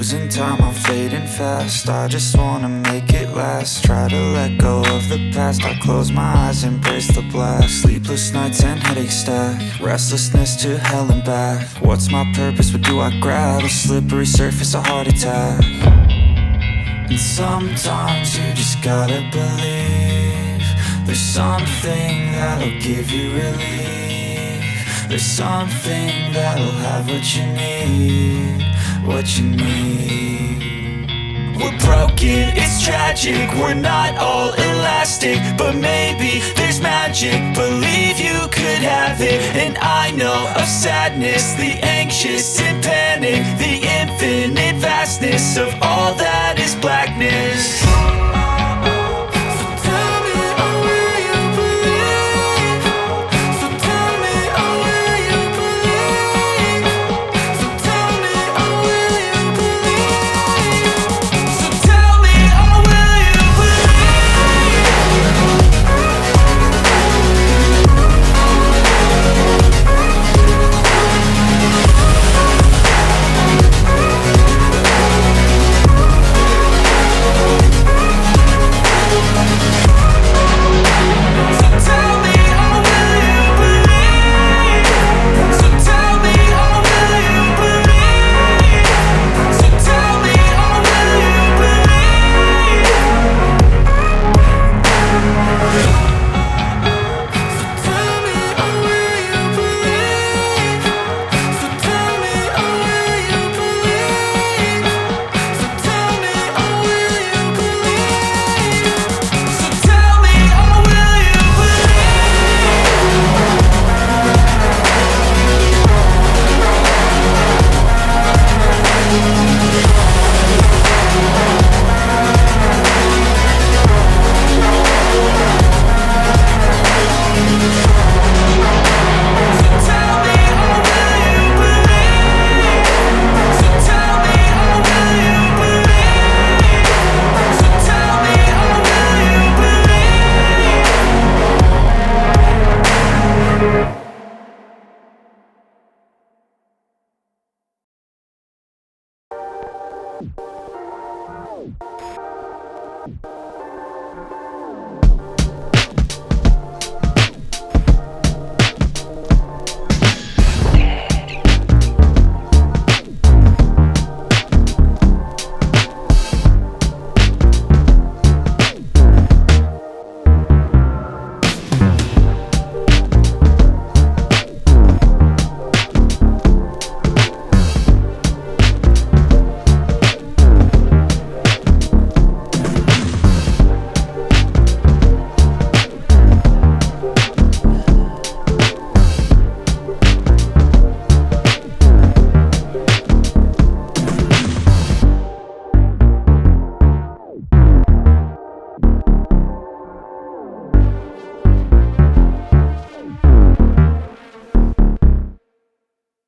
losing time, I'm fading fast. I just wanna make it last. Try to let go of the past. I close my eyes, embrace the blast. Sleepless nights and headaches stack. Restlessness to hell and back. What's my purpose? What do I grab? A slippery surface, a heart attack. And sometimes you just gotta believe there's something that'll give you relief. There's something that'll have what you need, what you need. We're broken, it's tragic, we're not all elastic, but maybe there's magic, believe you could have it. And I know of sadness, the anxious and panic, the infinite vastness of all that is blackness.